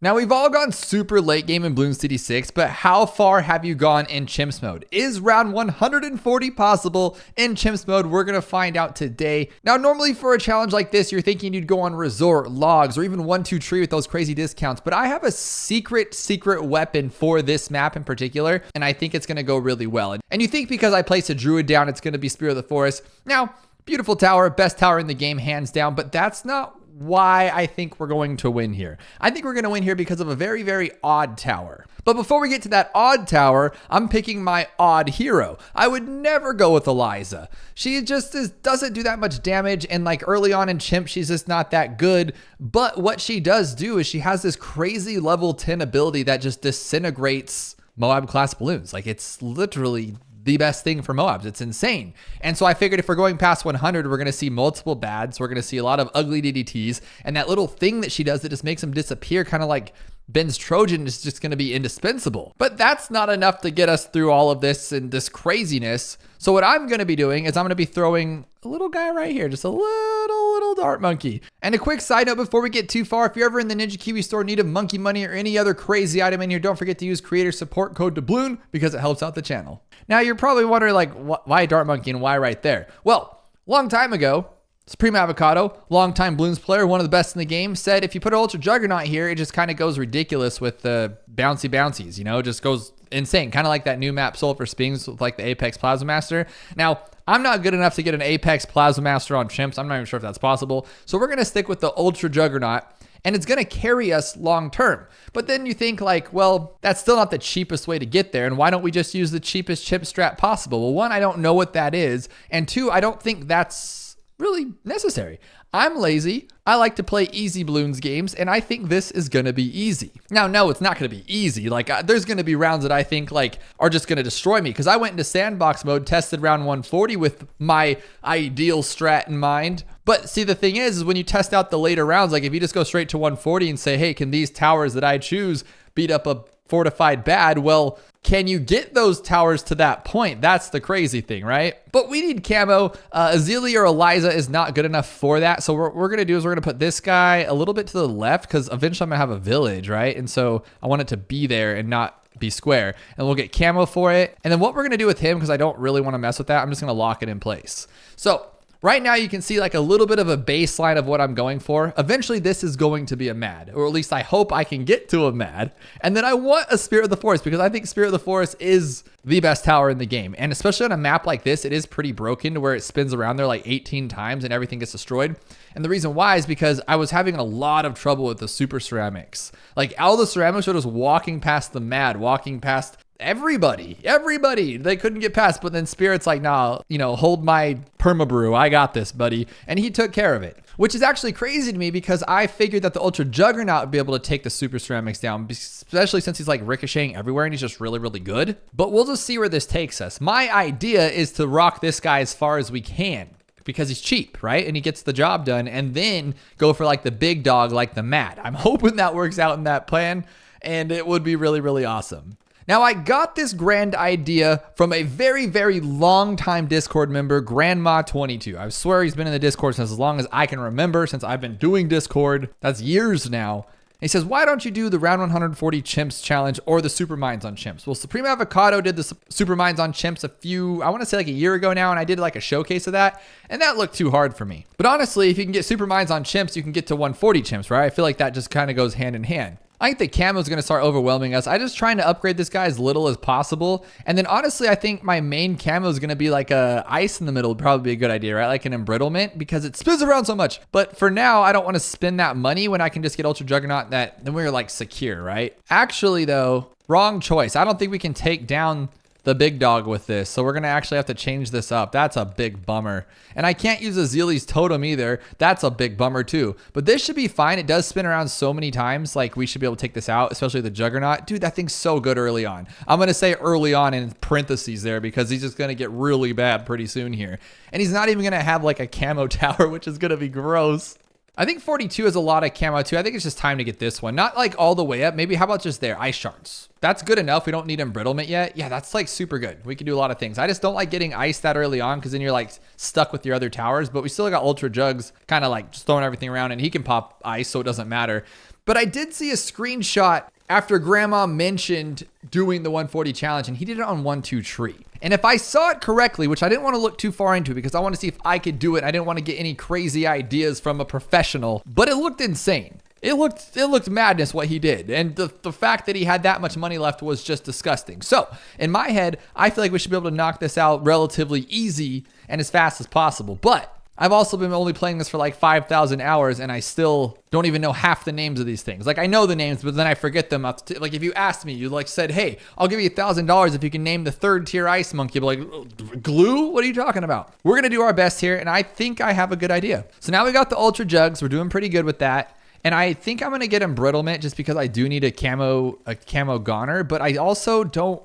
Now, we've all gone super late game in Bloons TD6, but how far have you gone in Chimps mode? Is round 140 possible in Chimps mode? We're going to find out today. Now, normally for a challenge like this, you're thinking you'd go on Resort, Logs, or even 1-2 Tree with those crazy discounts, but I have a secret weapon for this map in particular, and I think it's going to go really well. And you think because I placed a Druid down, it's going to be Spirit of the Forest. Now, beautiful tower, best tower in the game, hands down, but that's not why I think we're going to win here. I think we're going to win here because of a very, very odd tower. But before we get to that odd tower, I'm picking my odd hero. I would never go with Eliza. She just doesn't do that much damage, and like early on in Chimp, she's just not that good. But what she does do is she has this crazy level 10 ability that just disintegrates Moab class balloons. Like, it's literally the best thing for Moabs. It's insane. And so I figured if we're going past 100, we're going to see multiple BADs. We're going to see a lot of ugly DDTs. And that little thing that she does that just makes them disappear, kind of like Ben's Trojan, is just going to be indispensable. But that's not enough to get us through all of this and this craziness. So what I'm going to be doing is I'm going to be throwing a little guy right here, just a little dart monkey. And a quick side note before we get too far, if you're ever in the Ninja Kiwi store, need of monkey money or any other crazy item in here, don't forget to use creator support code Dabloon because it helps out the channel. Now you're probably wondering, like, why dart monkey and why right there? Well, long time ago, Supreme Avocado, longtime Bloons player, one of the best in the game, said if you put an Ultra Juggernaut here, it just kind of goes ridiculous with the bouncies, you know, it just goes insane. Kind of like that new map Sulfur Spings with like the Apex Plasma Master. Now, I'm not good enough to get an Apex Plasma Master on Chimps. I'm not even sure if that's possible. So we're going to stick with the Ultra Juggernaut, and it's going to carry us long term. But then you think like, well, that's still not the cheapest way to get there. And why don't we just use the cheapest chip strat possible? Well, one, I don't know what that is. And two, I don't think that's really necessary. I'm lazy. I like to play easy Bloons games, and I think this is going to be easy. Now, no, it's not going to be easy. Like, there's going to be rounds that I think like are just going to destroy me, because I went into sandbox mode, tested round 140 with my ideal strat in mind. But see, the thing is when you test out the later rounds, like if you just go straight to 140 and say, hey, can these towers that I choose beat up a fortified BA.D? Well, can you get those towers to that point? That's the crazy thing, right? But we need camo. Azili or Eliza is not good enough for that. So what we're going to do is we're going to put this guy a little bit to the left, because eventually I'm going to have a village, right? And so I want it to be there and not be square. And we'll get camo for it. And then what we're going to do with him, because I don't really want to mess with that, I'm just going to lock it in place. So right now you can see like a little bit of a baseline of what I'm going for. Eventually this is going to be a M.A.D, or at least I hope I can get to a M.A.D. And then I want a Spirit of the Forest, because I think Spirit of the Forest is the best tower in the game. And especially on a map like this, it is pretty broken to where it spins around there like 18 times and everything gets destroyed. And the reason why is because I was having a lot of trouble with the super ceramics. Like all the ceramics were just walking past the M.A.D, walking past everybody, they couldn't get past. But then Spirit's like, nah, you know, hold my permabrew, I got this, buddy. And he took care of it, which is actually crazy to me, because I figured that the Ultra Juggernaut would be able to take the super ceramics down, especially since he's like ricocheting everywhere and he's just really, really good. But we'll just see where this takes us. My idea is to rock this guy as far as we can, because he's cheap, right? And he gets the job done, and then go for like the big dog, like the M.A.D. I'm hoping that works out in that plan, and it would be really, really awesome. Now, I got this grand idea from a very, very long time Discord member, Grandma22. I swear he's been in the Discord since as long as I can remember, since I've been doing Discord. That's years now. He says, why don't you do the round 140 Chimps challenge or the super mines on Chimps? Well, Supreme Avocado did the super mines on Chimps I want to say like a year ago now, and I did like a showcase of that, and that looked too hard for me. But honestly, if you can get super mines on Chimps, you can get to 140 Chimps, right? I feel like that just kind of goes hand in hand. I think the camo is going to start overwhelming us. I'm just trying to upgrade this guy as little as possible. And then honestly, I think my main camo is going to be like a ice in the middle would probably be a good idea, right? Like an embrittlement, because it spins around so much. But for now, I don't want to spend that money when I can just get Ultra Juggernaut that then we're like secure, right? Actually though, wrong choice. I don't think we can take down the big dog with this. So we're going to actually have to change this up. That's a big bummer. And I can't use Azili's totem either. That's a big bummer too. But this should be fine. It does spin around so many times. Like we should be able to take this out, especially the Juggernaut. Dude, that thing's so good early on. I'm going to say early on in parentheses there, because he's just going to get really bad pretty soon here. And he's not even going to have like a camo tower, which is going to be gross. I think 42 has a lot of camo too. I think it's just time to get this one. Not like all the way up. Maybe how about just there? Ice shards. That's good enough. We don't need embrittlement yet. Yeah, that's like super good. We can do a lot of things. I just don't like getting ice that early on, because then you're like stuck with your other towers. But we still got Ultra Jugs kind of like just throwing everything around, and he can pop ice, so it doesn't matter. But I did see a screenshot after Grandma mentioned doing the 140 challenge, and he did it on 1-2 tree. And if I saw it correctly, which I didn't want to look too far into because I want to see if I could do it. I didn't want to get any crazy ideas from a professional, but it looked insane. It looked madness what he did. And the fact that he had that much money left was just disgusting. So in my head, I feel like we should be able to knock this out relatively easy and as fast as possible. But I've also been only playing this for like 5,000 hours and I still don't even know half the names of these things. Like I know the names, but then I forget them. Like if you asked me, you like said, hey, I'll give you $1,000 if you can name the 3rd tier ice monkey. I'd be like, glue? What are you talking about? We're going to do our best here. And I think I have a good idea. So now we got the ultra jugs. We're doing pretty good with that. And I think I'm going to get embrittlement just because I do need a camo goner, but I also don't.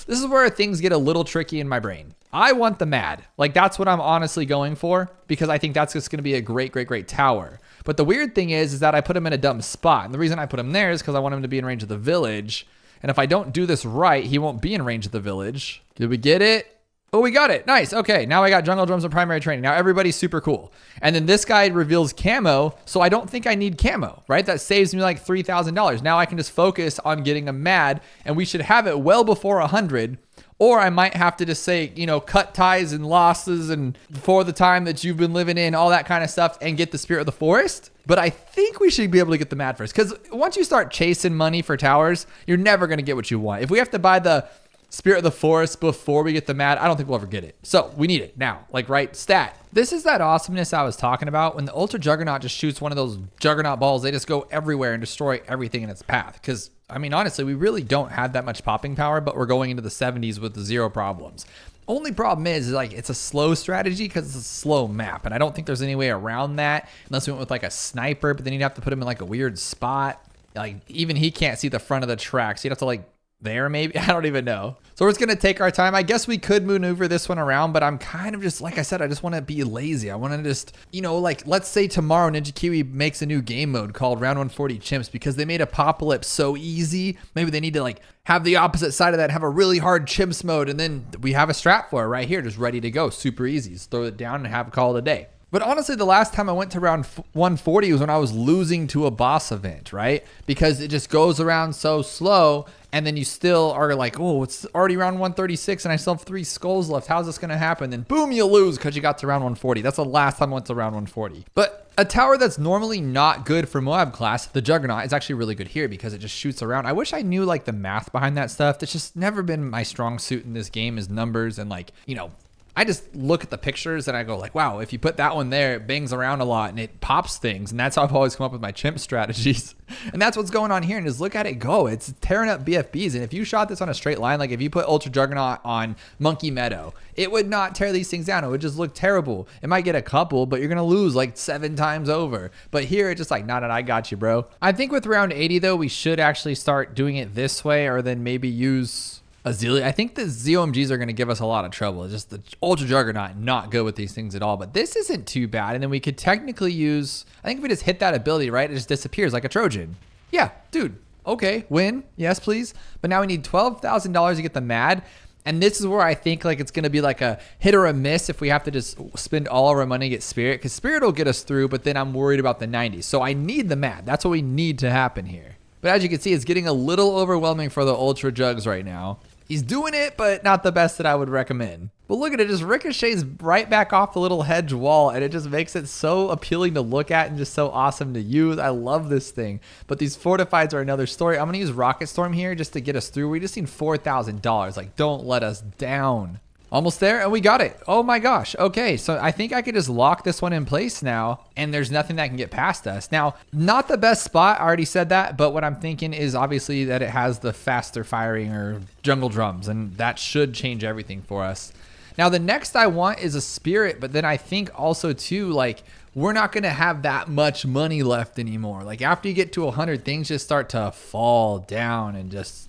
This is where things get a little tricky in my brain. I want the M.A.D. Like that's what I'm honestly going for because I think that's just going to be a great tower. But the weird thing is that I put him in a dumb spot. And the reason I put him there is because I want him to be in range of the village. And if I don't do this right, he won't be in range of the village. Did we get it? Oh, we got it. Nice. Okay, now I got jungle drums and primary training. Now everybody's super cool. And then this guy reveals camo, so I don't think I need camo, right? That saves me like $3,000. Now I can just focus on getting a M.A.D, and we should have it well before 100. Or I might have to just say, you know, cut ties and losses and for the time that you've been living in, all that kind of stuff, and get the Spirit of the Forest. But I think we should be able to get the M.A.D first, because once you start chasing money for towers, you're never going to get what you want. If we have to buy the Spirit of the Forest before we get the M.A.D, I don't think we'll ever get it. So we need it now, like right stat. This is that awesomeness I was talking about. When the Ultra Juggernaut just shoots one of those Juggernaut balls, they just go everywhere and destroy everything in its path. Because, I mean, honestly, we really don't have that much popping power, but we're going into the 70s with zero problems. Only problem is like it's a slow strategy because it's a slow map. And I don't think there's any way around that unless we went with like a sniper, but then you'd have to put him in like a weird spot. Like even he can't see the front of the track. So you'd have to like there maybe, I don't even know. So we're just gonna take our time. I guess we could maneuver this one around, but I'm kind of just, like I said, I just want to be lazy. I want to just, you know, like let's say tomorrow Ninja Kiwi makes a new game mode called Round 140 Chimps because they made Apocalypse so easy. Maybe they need to like have the opposite side of that, have a really hard Chimps mode, and then we have a strat for it right here, just ready to go, super easy. Just throw it down and have a call it a day. But honestly, the last time I went to round 140 was when I was losing to a boss event, right? Because it just goes around so slow, and then you still are like, oh, it's already round 136, and I still have 3 skulls left. How's this gonna happen? Then boom, you lose because you got to round 140. That's the last time I went to round 140. But a tower that's normally not good for Moab class, the Juggernaut, is actually really good here because it just shoots around. I wish I knew like the math behind that stuff. That's just never been my strong suit in this game is numbers and like, you know, I just look at the pictures and I go like, wow, if you put that one there, it bangs around a lot and it pops things. And that's how I've always come up with my chimp strategies. And that's what's going on here. And just look at it go. It's tearing up BFBs. And if you shot this on a straight line, like if you put Ultra Juggernaut on Monkey Meadow, it would not tear these things down. It would just look terrible. It might get a couple, but you're going to lose like 7 times over. But here it's just like, nah, I got you, bro. I think with round 80 though, we should actually start doing it this way or then maybe use Azealia. I think the ZOMGs are going to give us a lot of trouble. It's just the Ultra Juggernaut not good with these things at all, but this isn't too bad. And then we could technically use, I think if we just hit that ability, right, it just disappears like a Trojan. Yeah, dude, okay, win, yes please. But now we need $12,000 to get the M.A.D. And this is where I think like it's going to be like a hit or a miss if we have to just spend all of our money to get Spirit, because Spirit will get us through, but then I'm worried about the 90s. So I need the M.A.D. That's what we need to happen here. But as you can see, it's getting a little overwhelming for the Ultra Jugs right now. He's doing it, but not the best that I would recommend. But look at it, just ricochets right back off the little hedge wall, and it just makes it so appealing to look at and just so awesome to use. I love this thing. But these fortifieds are another story. I'm gonna use Rocket Storm here just to get us through. We just need $4,000. Like, don't let us down. Almost there, and we got it. Oh my gosh. Okay, so I think I could just lock this one in place now, and there's nothing that can get past us. Now, not the best spot, I already said that, but what I'm thinking is obviously that it has the faster firing or jungle drums, and that should change everything for us. Now, the next I want is a Spirit, but then I think also too, like, we're not gonna have that much money left anymore. Like, after you get to 100, things just start to fall down and just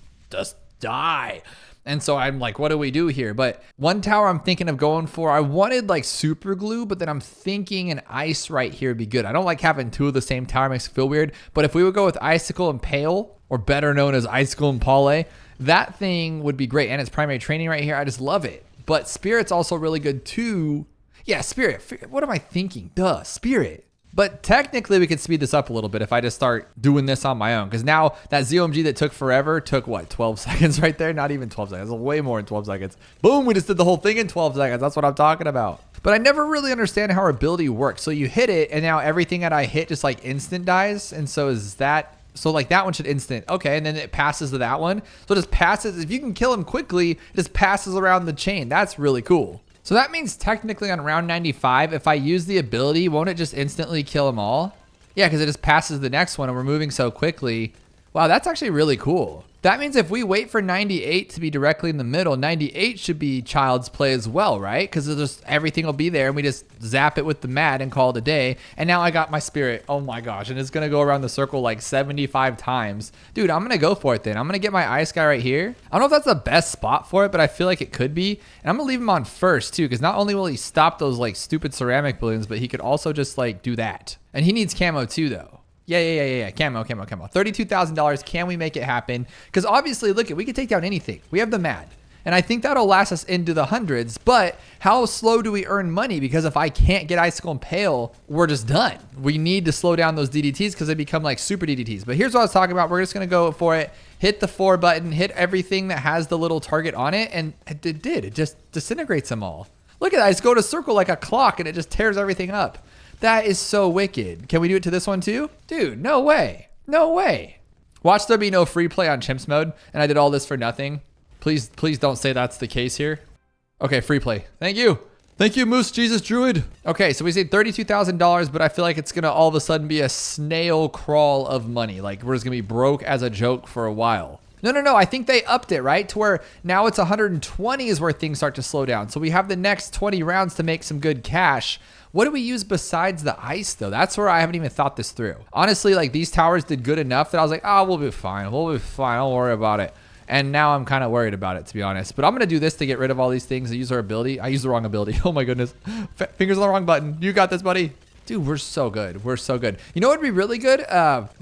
die. And so I'm like, what do we do here? But one tower I'm thinking of going for, I wanted like super glue, but then I'm thinking an ice right here would be good. I don't like having 2 of the same tower, makes it feel weird. But if we would go with icicle and pale, or better known as icicle and parlay, that thing would be great. And it's primary training right here. I just love it. But Spirit's also really good too. Yeah, Spirit. What am I thinking? Duh, Spirit. But technically we could speed this up a little bit if I just start doing this on my own. Because now that ZOMG that took forever took what, 12 seconds right there? Not even 12 seconds, way more than 12 seconds. Boom, we just did the whole thing in 12 seconds. That's what I'm talking about. But I never really understand how our ability works. So you hit it and now everything that I hit just like instant dies. And so is that, so like that one should instant. Okay, and then it passes to that one. So it just passes, if you can kill him quickly, it just passes around the chain. That's really cool. So that means technically on round 95, if I use the ability, won't it just instantly kill them all? Yeah, because it just passes the next one and we're moving so quickly. Wow, that's actually really cool. That means if we wait for 98 to be directly in the middle, 98 should be child's play as well, right? Because just everything will be there and we just zap it with the M.A.D and call it a day. And now I got my spirit. Oh my gosh. And it's going to go around the circle like 75 times. Dude, I'm going to go for it then. I'm going to get my ice guy right here. I don't know if that's the best spot for it, but I feel like it could be. And I'm going to leave him on first too, because not only will he stop those like stupid ceramic balloons, but he could also just like do that. And he needs camo too though. Yeah. Camo. $32,000. Can we make it happen? Because obviously, look, we can take down anything. We have the M.A.D. And I think that'll last us into the hundreds. But how slow do we earn money? Because if I can't get Icicle and Pale, we're just done. We need to slow down those DDTs because they become like super DDTs. But here's what I was talking about. We're just going to go for it. Hit the 4 button. Hit everything that has the little target on it. And it did. It just disintegrates them all. Look at that. I just go to circle like a clock and it just tears everything up. That is so wicked. Can we do it to this one too? Dude, no way. No way. Watch there be no free play on Chimps mode. And I did all this for nothing. Please don't say that's the case here. Okay, free play. Thank you. Thank you, Moose Jesus Druid. Okay, so we saved $32,000, but I feel like it's going to all of a sudden be a snail crawl of money. Like we're just going to be broke as a joke for a while. No. I think they upped it, right? To where now it's 120 is where things start to slow down. So we have the next 20 rounds to make some good cash. What do we use besides the ice though? That's where I haven't even thought this through. Honestly, like these towers did good enough that I was like, oh, we'll be fine. We'll be fine. Don't worry about it. And now I'm kind of worried about it, to be honest. But I'm going to do this to get rid of all these things and use our ability. I used the wrong ability. Oh my goodness. Fingers on the wrong button. You got this, buddy. Dude, we're so good. We're so good. You know what would be really good?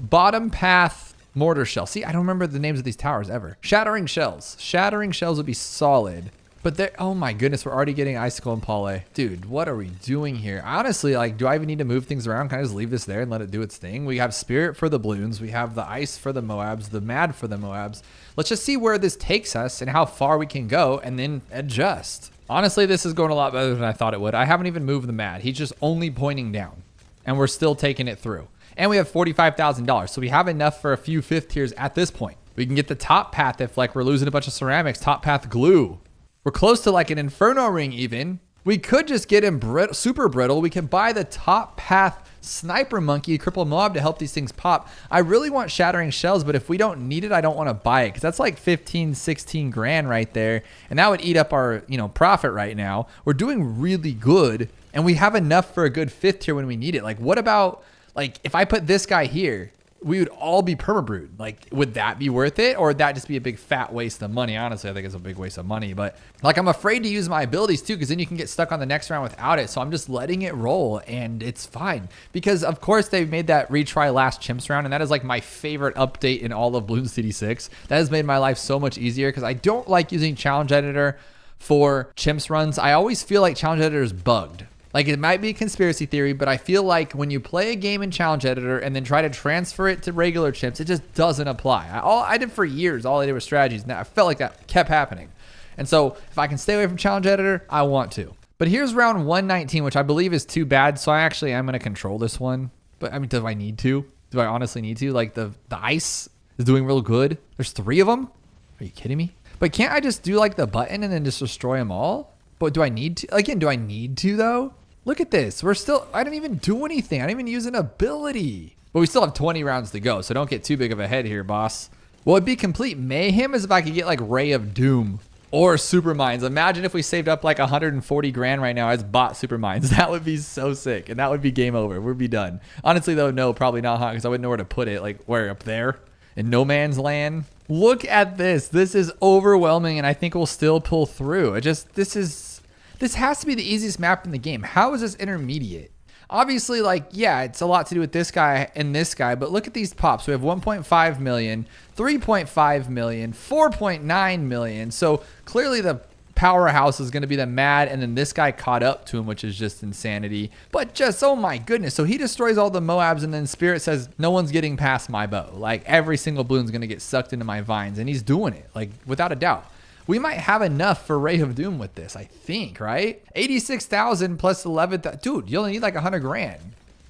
Bottom path mortar shell. See, I don't remember the names of these towers ever. Shattering shells. Shattering shells would be solid. But they're, oh my goodness, we're already getting Icicle and Pale. Dude, what are we doing here? Honestly, like, do I even need to move things around? Can I just leave this there and let it do its thing? We have Spirit for the Bloons. We have the Ice for the Moabs, the M.A.D for the Moabs. Let's just see where this takes us and how far we can go and then adjust. Honestly, this is going a lot better than I thought it would. I haven't even moved the M.A.D. He's just only pointing down and we're still taking it through. And we have $45,000. So we have enough for a few 5th tiers at this point. We can get the top path if like we're losing a bunch of ceramics, top path glue. We're close to like an Inferno ring even. We could just get him super brittle. We can buy the top path Sniper Monkey, Cripple Mob to help these things pop. I really want Shattering Shells, but if we don't need it, I don't want to buy it because that's like 15, 16 grand right there. And that would eat up our, profit right now. We're doing really good and we have enough for a good 5th tier when we need it. Like what about like if I put this guy here, we would all be permabrewed. Like, would that be worth it? Or would that just be a big fat waste of money? Honestly, I think it's a big waste of money. But like, I'm afraid to use my abilities too, because then you can get stuck on the next round without it. So I'm just letting it roll and it's fine. Because of course they've made that retry last Chimps round. And that is like my favorite update in all of Bloons TD6. That has made my life so much easier because I don't like using Challenge Editor for Chimps runs. I always feel like Challenge Editor is bugged. Like it might be a conspiracy theory, but I feel like when you play a game in Challenge Editor and then try to transfer it to regular Chimps, it just doesn't apply. I did for years, all I did was strategies. Now I felt like that kept happening. And so if I can stay away from Challenge Editor, I want to. But here's round 119, which I believe is too bad. So I actually am going to control this one. But I mean, do I need to? Do I honestly need to? Like the ice is doing real good. There's 3 of them. Are you kidding me? But can't I just do like the button and then just destroy them all? But do I need to? Again, do I need to though? Look at this. I didn't even do anything. I didn't even use an ability. But we still have 20 rounds to go, so don't get too big of a head here, boss. What would be complete mayhem is if I could get like Ray of Doom or Super Mines. Imagine if we saved up like 140 grand right now as bot Super Mines. That would be so sick, and that would be game over. We'd be done. Honestly, though, no, probably not, huh? Because I wouldn't know where to put it. Like, where? Up there? In no man's land? Look at this. This is overwhelming, and I think we'll still pull through. This has to be the easiest map in the game. How is this intermediate? Obviously, like, yeah, it's a lot to do with this guy and this guy, but look at these pops. We have 1.5 million, 3.5 million, 4.9 million. So clearly the powerhouse is going to be the M.A.D, and then this guy caught up to him, which is just insanity. But just, oh my goodness. So he destroys all the Moabs, and then Spirit says, no one's getting past my bow. Like, every single balloon's going to get sucked into my vines, and he's doing it, like, without a doubt. We might have enough for Ray of Doom with this, I think, right? 86,000 plus 11,000. Dude, you only need like 100 grand.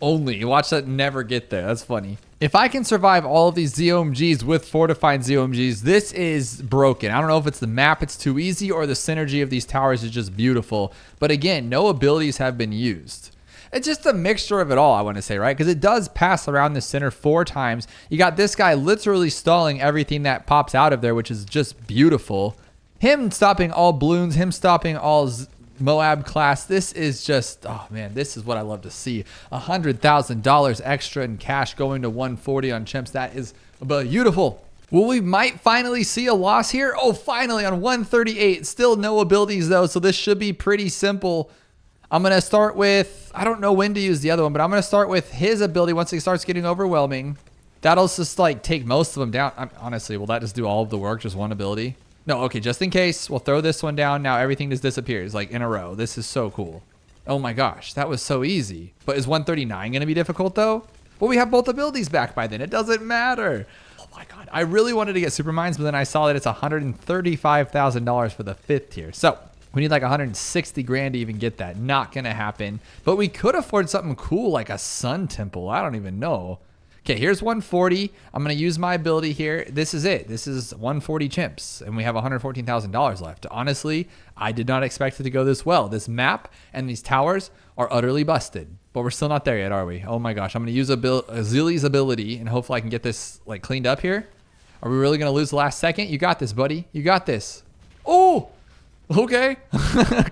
Only. Watch that never get there. That's funny. If I can survive all of these ZOMGs with fortified ZOMGs, this is broken. I don't know if it's the map, it's too easy, or the synergy of these towers is just beautiful. But again, no abilities have been used. It's just a mixture of it all, I want to say, right? Because it does pass around the center 4 times. You got this guy literally stalling everything that pops out of there, which is just beautiful. Him stopping all balloons, him stopping all Moab class. This is just, oh man, this is what I love to see. $100,000 extra in cash going to 140 on Chimps. That is beautiful. Well, we might finally see a loss here. Oh, finally on 138. Still no abilities though, so this should be pretty simple. I'm going to start with, I don't know when to use the other one, but I'm going to start with his ability once it starts getting overwhelming. That'll just like take most of them down. Honestly, will that just do all of the work, just one ability? No, okay, just in case, we'll throw this one down. Now everything just disappears, like in a row. This is so cool. Oh my gosh, that was so easy. But is 139 going to be difficult though? Well, we have both abilities back by then. It doesn't matter. Oh my God, I really wanted to get super mines, but then I saw that it's $135,000 for the 5th tier. So we need like 160 grand to even get that. Not going to happen. But we could afford something cool like a sun temple. I don't even know. Okay, here's 140. I'm going to use my ability here. This is it. This is 140 chimps, and we have $114,000 left. Honestly, I did not expect it to go this well. This map and these towers are utterly busted, but we're still not there yet, are we? Oh my gosh, I'm going to use Zilly's ability, and hopefully I can get this like cleaned up here. Are we really going to lose the last second? You got this, buddy. You got this. Oh! Okay.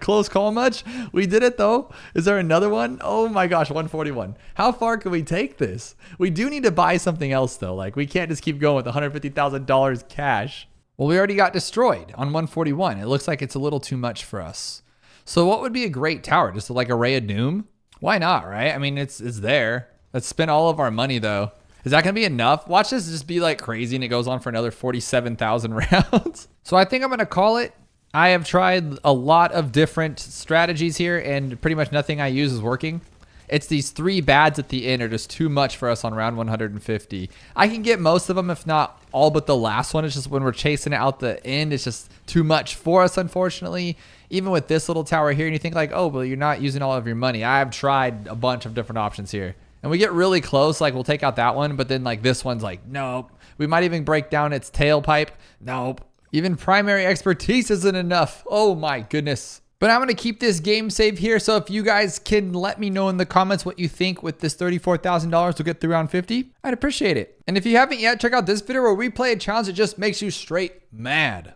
Close call much? We did it though. Is there another one? Oh my gosh, 141. How far can we take this? We do need to buy something else though. Like we can't just keep going with $150,000 cash. Well, we already got destroyed on 141. It looks like it's a little too much for us. So what would be a great tower? Just like a Ray of Doom? Why not, right? I mean, it's there. Let's spend all of our money though. Is that going to be enough? Watch this just be like crazy and it goes on for another 47,000 rounds. So I think I'm going to call it. I have tried a lot of different strategies here and pretty much nothing I use is working. It's these 3 bads at the end are just too much for us on round 150. I can get most of them, if not all but the last one. It's just when we're chasing it out the end, it's just too much for us, unfortunately. Even with this little tower here, and you think like, oh, well, you're not using all of your money. I've tried a bunch of different options here. And we get really close, like we'll take out that one, but then like this one's like, nope. We might even break down its tailpipe. Nope. Even primary expertise isn't enough. Oh my goodness. But I'm going to keep this game save here. So if you guys can let me know in the comments what you think with this $34,000 to get through round 50, I'd appreciate it. And if you haven't yet, check out this video where we play a challenge that just makes you straight mad.